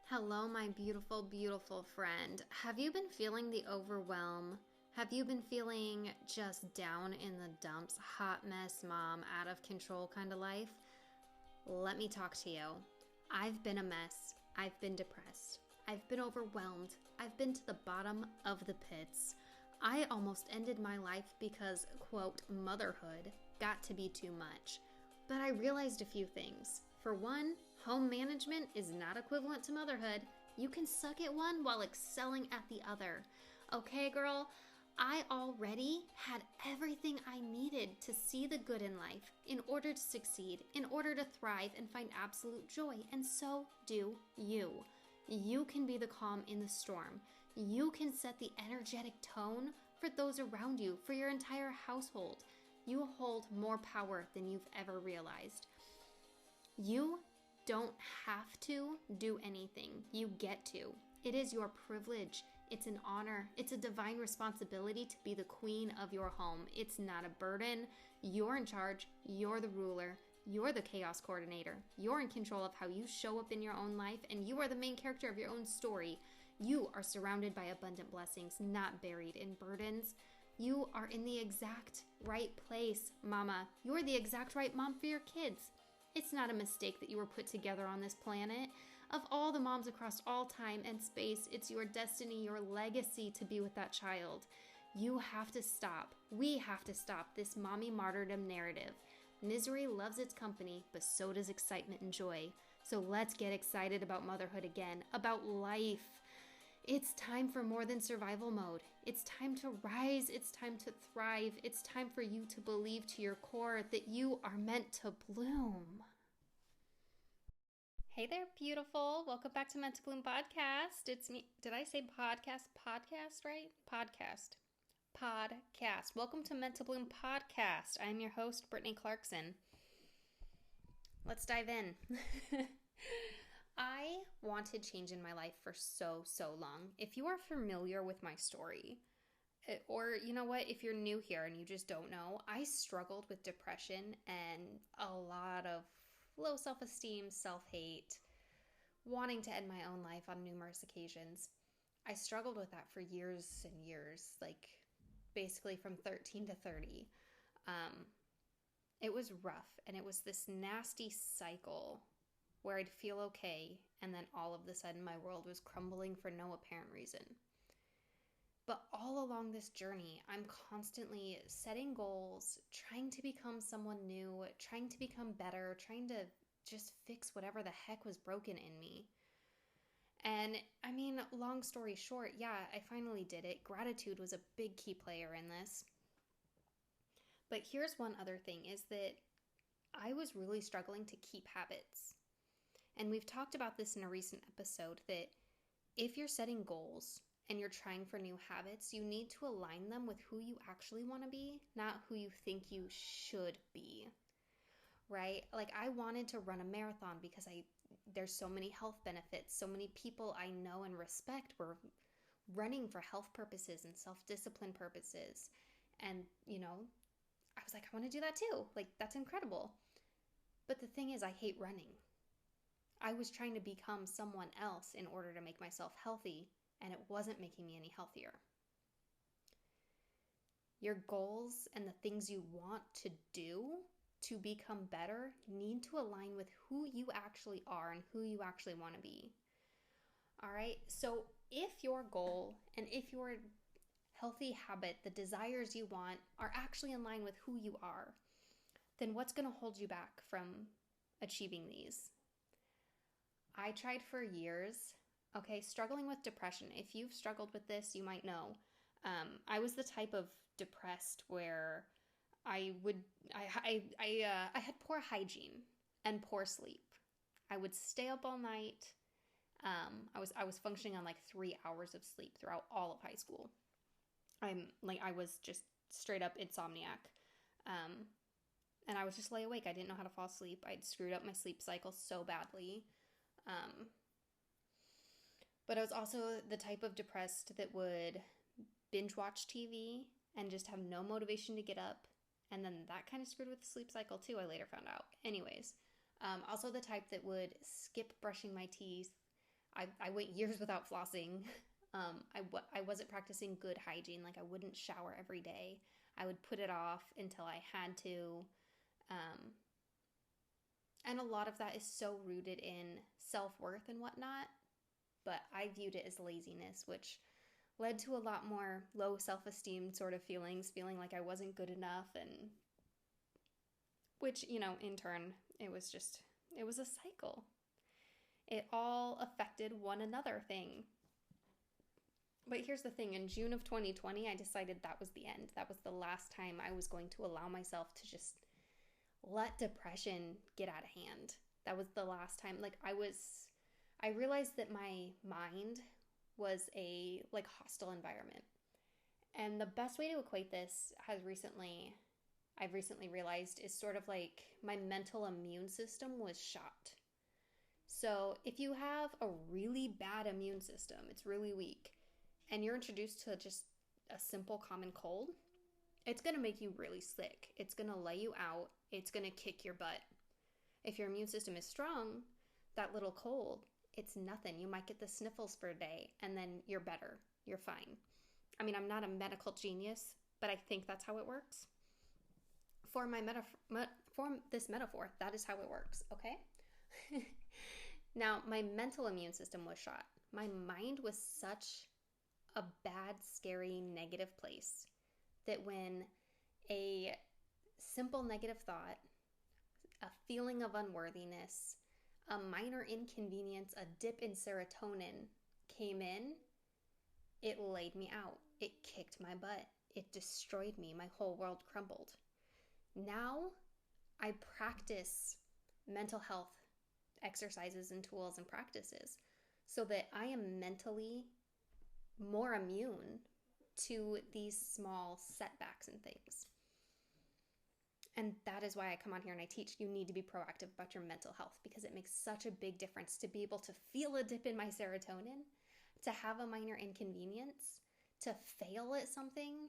Hello, my beautiful, beautiful friend. Have you been feeling the overwhelm? Have you been feeling just down in the dumps, hot mess mom, out of control kind of life? Let me talk to you. I've been a mess. I've been depressed. I've been overwhelmed. I've been to the bottom of the pits. I almost ended my life because, quote, motherhood got to be too much. But I realized a few things. For one, home management is not equivalent to motherhood. You can suck at one while excelling at the other. Okay, girl, I already had everything I needed to see the good in life in order to succeed, in order to thrive and find absolute joy, and so do you. You can be the calm in the storm. You can set the energetic tone for those around you, for your entire household. You hold more power than you've ever realized. You don't have to do anything. You get to. It is your privilege. It's an honor. It's a divine responsibility to be the queen of your home. It's not a burden. You're in charge. You're the ruler. You're the chaos coordinator. You're in control of how you show up in your own life, and you are the main character of your own story. You are surrounded by abundant blessings, not buried in burdens. You are in the exact right place, mama. You're the exact right mom for your kids. It's not a mistake that you were put together on this planet. Of all the moms across all time and space, it's your destiny, your legacy to be with that child. You have to stop. We have to stop this mommy martyrdom narrative. Misery loves its company, but so does excitement and joy. So let's get excited about motherhood again, about life. It's time for more than survival mode. It's time to rise. It's time to thrive. It's time for you to believe to your core that you are meant to bloom. Hey there, beautiful. Welcome back to Meant to Bloom podcast. It's me. Did I say podcast? Podcast, right? Podcast. Welcome to Meant to Bloom podcast. I'm your host, Brittany Clarkson. Let's dive in. I wanted change in my life for so long. If you are familiar with my story, or you know what, if you're new here and you just don't know, I struggled with depression and a lot of low self-esteem, self-hate, wanting to end my own life on numerous occasions. I struggled with that for years and years, like basically from 13 to 30. It was rough, and it was this nasty cycle where I'd feel okay, and then all of a sudden my world was crumbling for no apparent reason. But all along this journey, I'm constantly setting goals, trying to become someone new, trying to become better, trying to just fix whatever the heck was broken in me. And I mean, long story short, yeah, I finally did it. Gratitude was a big key player in this. But here's one other thing, is that I was really struggling to keep habits. And we've talked about this in a recent episode, that if you're setting goals and you're trying for new habits, you need to align them with who you actually want to be, not who you think you should be, right? Like, I wanted to run a marathon because there's so many health benefits. So many people I know and respect were running for health purposes and self-discipline purposes. And, you know, I was like, I want to do that too. Like, that's incredible. But the thing is, I hate running. I was trying to become someone else in order to make myself healthy, and it wasn't making me any healthier. Your goals and the things you want to do to become better need to align with who you actually are and who you actually want to be. All right? So if your goal and if your healthy habit, the desires you want, are actually in line with who you are, then what's going to hold you back from achieving these? I tried for years, struggling with depression. If you've struggled with this, you might know. I was the type of depressed where I had poor hygiene and poor sleep. I would stay up all night. I was functioning on like 3 hours of sleep throughout all of high school. I was just straight up insomniac. And I was just lay awake. I didn't know how to fall asleep. I'd screwed up my sleep cycle so badly. But I was also the type of depressed that would binge watch TV and just have no motivation to get up. And then that kind of screwed with the sleep cycle too, I later found out. Anyways, also the type that would skip brushing my teeth. I went years without flossing. I wasn't practicing good hygiene. Like I wouldn't shower every day. I would put it off until I had to. Um, and a lot of that is so rooted in self-worth and whatnot. But I viewed it as laziness, which led to a lot more low self-esteem sort of feelings, feeling like I wasn't good enough, and which, in turn, it was a cycle. It all affected one another thing. But here's the thing, in June of 2020, I decided that was the end. That was the last time I was going to allow myself to just let depression get out of hand. That was the last time. I realized that my mind was a hostile environment. And the best way to equate this I've recently realized is sort of like my mental immune system was shot. So if you have a really bad immune system, it's really weak, and you're introduced to just a simple common cold, it's going to make you really sick. It's going to lay you out. It's going to kick your butt. If your immune system is strong, that little cold, it's nothing. You might get the sniffles for a day and then you're better. You're fine. I mean, I'm not a medical genius, but I think that's how it works. For this metaphor, that is how it works, okay? Now, my mental immune system was shot. My mind was such a bad, scary, negative place that when a simple negative thought, a feeling of unworthiness, a minor inconvenience, a dip in serotonin came in, it laid me out. It kicked my butt. It destroyed me. My whole world crumbled. Now I practice mental health exercises and tools and practices so that I am mentally more immune to these small setbacks and things. And that is why I come on here and I teach you need to be proactive about your mental health, because it makes such a big difference to be able to feel a dip in my serotonin, to have a minor inconvenience, to fail at something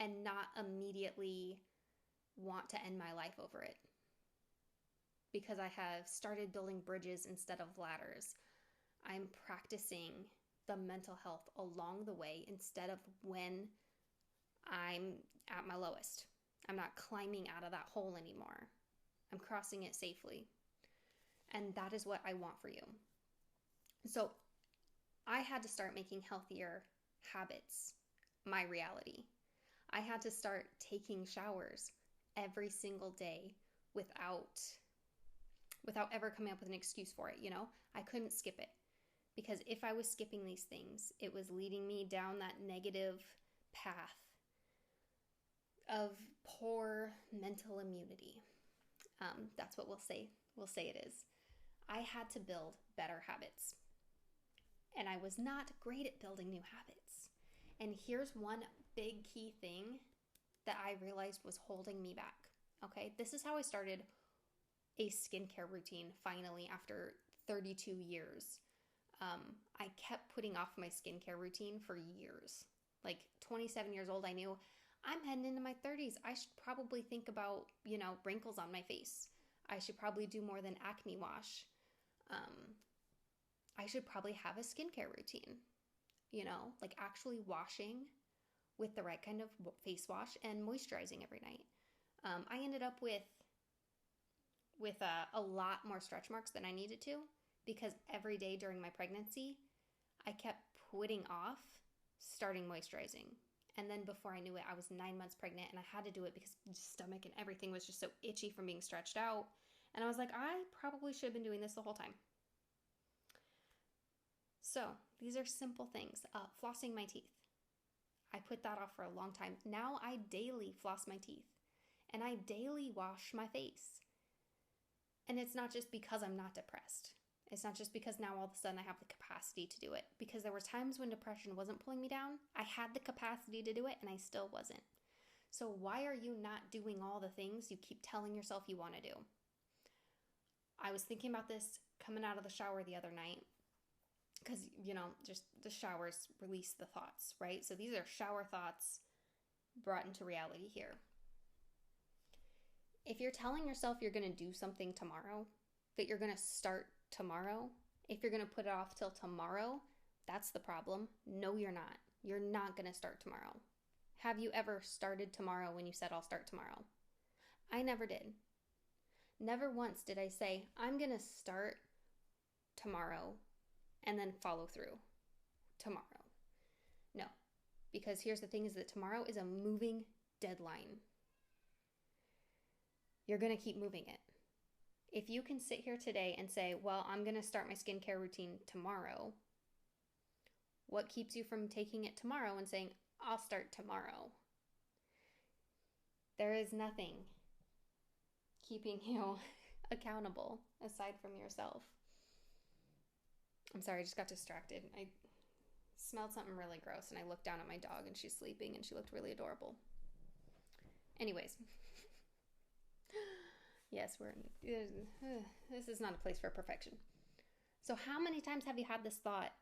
and not immediately want to end my life over it. Because I have started building bridges instead of ladders. I'm practicing the mental health along the way instead of when I'm at my lowest. I'm not climbing out of that hole anymore. I'm crossing it safely. And that is what I want for you. So I had to start making healthier habits my reality. I had to start taking showers every single day without ever coming up with an excuse for it, I couldn't skip it. Because if I was skipping these things, it was leading me down that negative path of poor mental immunity. That's what we'll say it is. I had to build better habits. And I was not great at building new habits. And here's one big key thing that I realized was holding me back. Okay, this is how I started a skincare routine finally after 32 years. I kept putting off my skincare routine for years. Like 27 years old, I knew I'm heading into my 30s. I should probably think about, wrinkles on my face. I should probably do more than acne wash. I should probably have a skincare routine, like actually washing with the right kind of face wash and moisturizing every night. I ended up with a lot more stretch marks than I needed to, because every day during my pregnancy, I kept putting off starting moisturizing. And then before I knew it, I was 9 months pregnant and I had to do it because my stomach and everything was just so itchy from being stretched out. And I was like, I probably should have been doing this the whole time. So these are simple things. Flossing my teeth. I put that off for a long time. Now I daily floss my teeth and I daily wash my face. And it's not just because I'm not depressed. It's not just because now all of a sudden I have the capacity to do it. Because there were times when depression wasn't pulling me down. I had the capacity to do it and I still wasn't. So why are you not doing all the things you keep telling yourself you want to do? I was thinking about this coming out of the shower the other night. Because, just the showers release the thoughts, right? So these are shower thoughts brought into reality here. If you're telling yourself you're going to do something tomorrow, that you're going to start tomorrow, If you're going to put it off till tomorrow, that's the problem. No, you're not. You're not going to start tomorrow. Have you ever started tomorrow when you said, I'll start tomorrow? I never did. Never once did I say, I'm going to start tomorrow and then follow through tomorrow. No, because here's the thing is that tomorrow is a moving deadline. You're going to keep moving it. If you can sit here today and say, well, I'm going to start my skincare routine tomorrow, what keeps you from taking it tomorrow and saying, I'll start tomorrow? There is nothing keeping you accountable aside from yourself. I'm sorry, I just got distracted. I smelled something really gross and I looked down at my dog and she's sleeping and she looked really adorable. Anyways. Yes, this is not a place for perfection. So how many times have you had this thought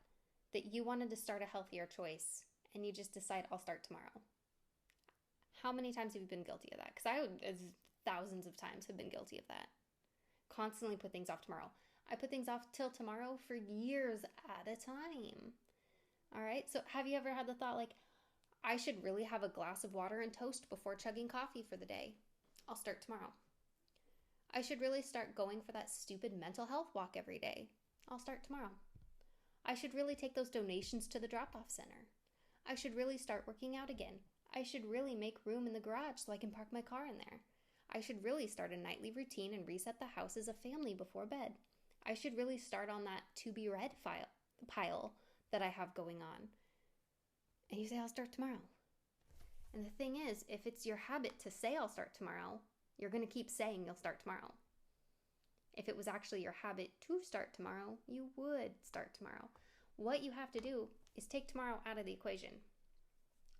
that you wanted to start a healthier choice and you just decide, I'll start tomorrow? How many times have you been guilty of that? Because I thousands of times have been guilty of that. Constantly put things off tomorrow. I put things off till tomorrow for years at a time. All right, so have you ever had the thought like, I should really have a glass of water and toast before chugging coffee for the day? I'll start tomorrow. I should really start going for that stupid mental health walk every day. I'll start tomorrow. I should really take those donations to the drop-off center. I should really start working out again. I should really make room in the garage so I can park my car in there. I should really start a nightly routine and reset the house as a family before bed. I should really start on that to be read pile that I have going on. And you say, I'll start tomorrow. And the thing is, if it's your habit to say I'll start tomorrow, you're going to keep saying you'll start tomorrow. If it was actually your habit to start tomorrow, you would start tomorrow. What you have to do is take tomorrow out of the equation.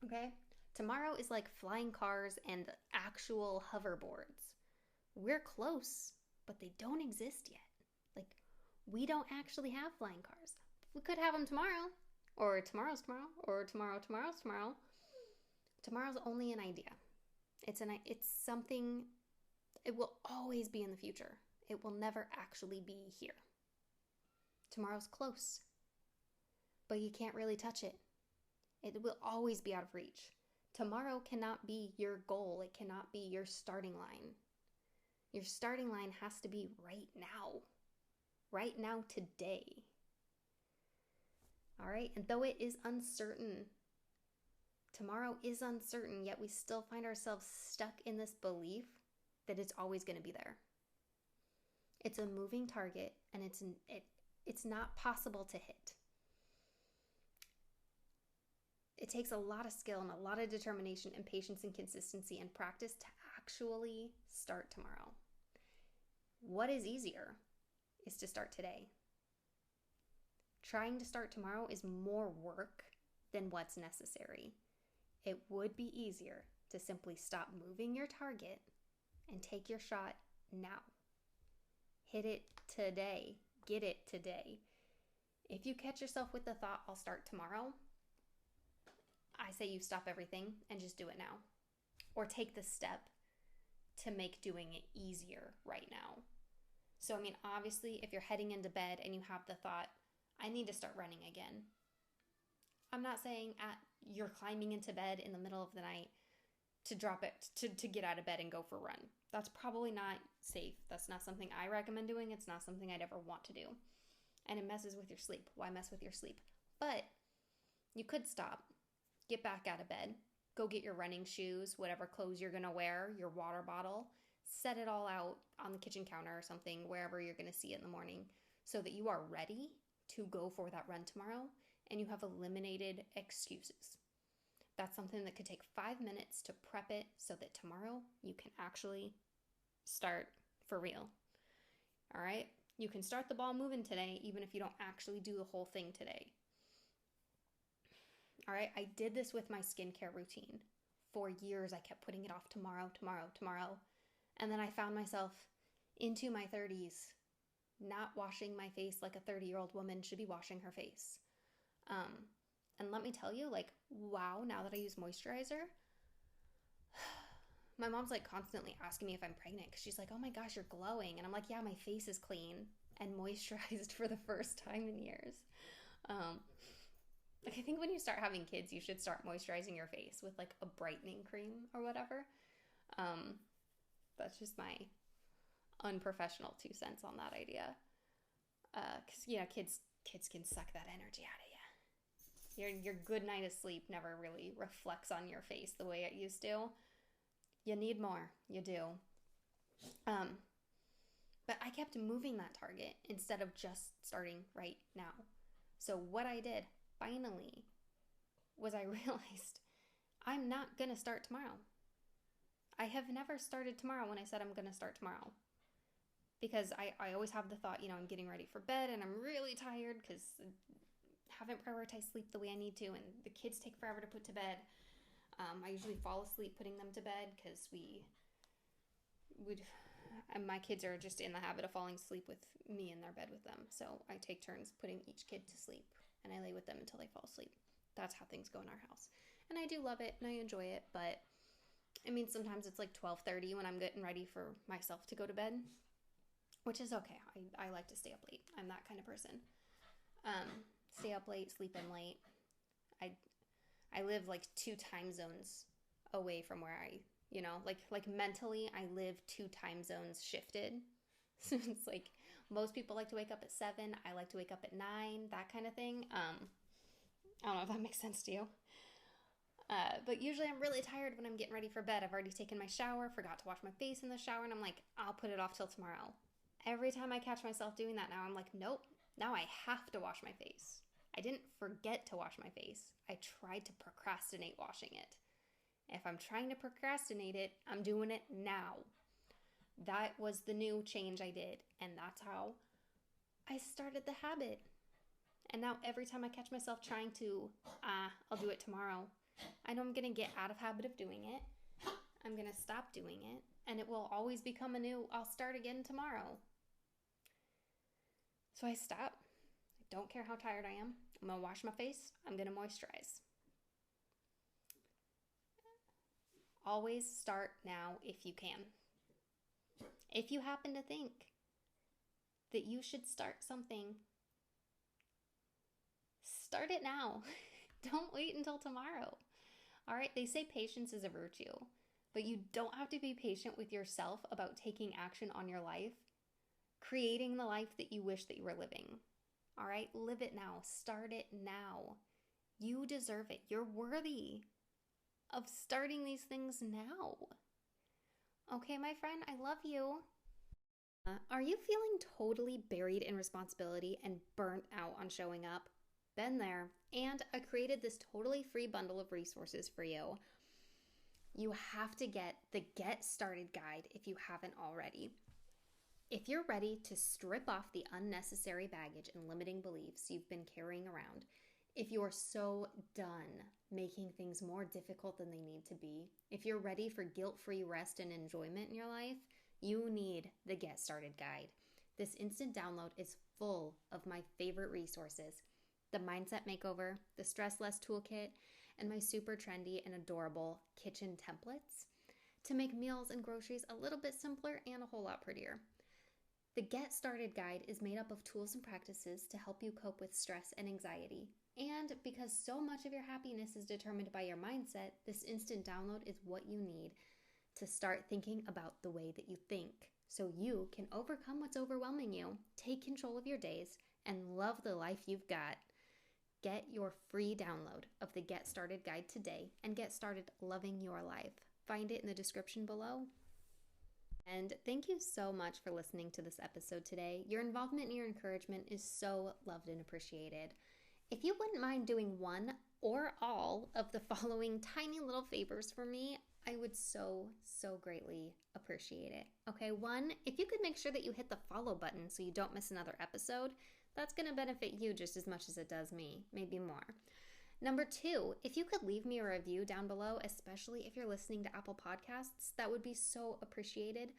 Okay? Tomorrow is like flying cars and actual hoverboards. We're close, but they don't exist yet. Like, we don't actually have flying cars. We could have them tomorrow, or tomorrow's tomorrow, or tomorrow's tomorrow. Tomorrow's only an idea. It's something, it will always be in the future. It will never actually be here. Tomorrow's close, but you can't really touch it. It will always be out of reach. Tomorrow cannot be your goal. It cannot be your starting line. Your starting line has to be right now. Right now, today. All right? And though it is uncertain, tomorrow is uncertain, yet we still find ourselves stuck in this belief that it's always going to be there. It's a moving target, and it's not possible to hit. It takes a lot of skill and a lot of determination and patience and consistency and practice to actually start tomorrow. What is easier is to start today. Trying to start tomorrow is more work than what's necessary. It would be easier to simply stop moving your target and take your shot now. Hit it today. Get it today. If you catch yourself with the thought, I'll start tomorrow, I say you stop everything and just do it now. Or take the step to make doing it easier right now. So, obviously, if you're heading into bed and you have the thought, I need to start running again. I'm not saying you're climbing into bed in the middle of the night to drop it, to get out of bed and go for a run. That's probably not safe. That's not something I recommend doing. It's not something I'd ever want to do. And it messes with your sleep. Why mess with your sleep? But you could stop, get back out of bed, go get your running shoes, whatever clothes you're going to wear, your water bottle, set it all out on the kitchen counter or something, wherever you're going to see it in the morning, so that you are ready to go for that run tomorrow and you have eliminated excuses. That's something that could take 5 minutes to prep it so that tomorrow you can actually start for real. All right? You can start the ball moving today, even if you don't actually do the whole thing today. All right? I did this with my skincare routine. For years, I kept putting it off tomorrow. And then I found myself into my 30s not washing my face like a 30-year-old woman should be washing her face. And let me tell you, wow, now that I use moisturizer, my mom's constantly asking me if I'm pregnant because she's like, oh my gosh, you're glowing. And I'm like, yeah, my face is clean. and moisturized for the first time in years. Like I think when you start having kids, you should start moisturizing your face with like a brightening cream or whatever. That's just my unprofessional 2 cents on that idea. Because kids can suck that energy out of you. Your good night of sleep never really reflects on your face the way it used to. You need more. You do. But I kept moving that target instead of just starting right now. So what I did finally was I realized I'm not going to start tomorrow. I have never started tomorrow when I said I'm going to start tomorrow. Because I always have the thought, I'm getting ready for bed and I'm really tired because I haven't prioritized sleep the way I need to, and the kids take forever to put to bed. I usually fall asleep putting them to bed because my kids are just in the habit of falling asleep with me in their bed with them. So I take turns putting each kid to sleep and I lay with them until they fall asleep. That's how things go in our house. And I do love it and I enjoy it, but I mean, sometimes it's like 12:30 when I'm getting ready for myself to go to bed, which is okay. I like to stay up late. I'm that kind of person. Stay up late, sleep in late. I live like 2 time zones away from where like mentally I live 2 time zones shifted. So it's like most people like to wake up at 7. I like to wake up at 9, that kind of thing. I don't know if that makes sense to you. But usually I'm really tired when I'm getting ready for bed. I've already taken my shower, forgot to wash my face in the shower, and I'm like, I'll put it off till tomorrow. Every time I catch myself doing that now, I'm like, nope, now I have to wash my face. I didn't forget to wash my face. I tried to procrastinate washing it. If I'm trying to procrastinate it, I'm doing it now. That was the new change I did, and that's how I started the habit. And now every time I catch myself trying to, I'll do it tomorrow, I know I'm going to get out of habit of doing it. I'm going to stop doing it, and it will always become a new, I'll start again tomorrow. So I stop. I don't care how tired I am. I'm going to wash my face. I'm going to moisturize. Always start now if you can. If you happen to think that you should start something, start it now. Don't wait until tomorrow. All right, they say patience is a virtue, but you don't have to be patient with yourself about taking action on your life, creating the life that you wish that you were living. All right, live it now. Start it now. You deserve it. You're worthy of starting these things now. Okay, my friend, I love you. Are you feeling totally buried in responsibility and burnt out on showing up? Been there, and I created this totally free bundle of resources for you. You have to get the Get Started Guide if you haven't already. If you're ready to strip off the unnecessary baggage and limiting beliefs you've been carrying around, if you're so done making things more difficult than they need to be, if you're ready for guilt-free rest and enjoyment in your life, you need the Get Started Guide. This instant download is full of my favorite resources: the Mindset Makeover, the Stress Less Toolkit, and my super trendy and adorable kitchen templates to make meals and groceries a little bit simpler and a whole lot prettier. The Get Started Guide is made up of tools and practices to help you cope with stress and anxiety. And because so much of your happiness is determined by your mindset, this instant download is what you need to start thinking about the way that you think, so you can overcome what's overwhelming you, take control of your days, and love the life you've got. Get your free download of the Get Started Guide today and get started loving your life. Find it in the description below. And thank you so much for listening to this episode today. Your involvement and your encouragement is so loved and appreciated. If you wouldn't mind doing one or all of the following tiny little favors for me, I would so greatly appreciate it. Okay, 1, if you could make sure that you hit the follow button so you don't miss another episode, that's going to benefit you just as much as it does me, maybe more. Number 2, if you could leave me a review down below, especially if you're listening to Apple Podcasts, that would be so appreciated.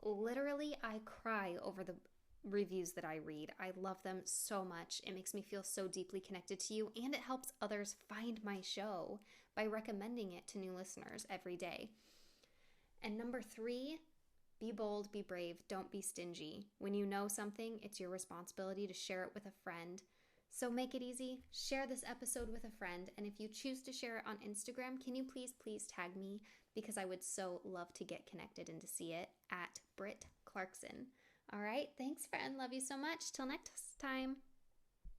Literally, I cry over the reviews that I read. I love them so much. It makes me feel so deeply connected to you, and it helps others find my show by recommending it to new listeners every day. And number 3, Be bold, be brave, don't be stingy. When you know something, it's your responsibility to share it with a friend. So make it easy. Share this episode with a friend. And if you choose to share it on Instagram, can you please tag me? Because I would so love to get connected and to see it at Britt Clarkson. All right. Thanks, friend. Love you so much. Till next time.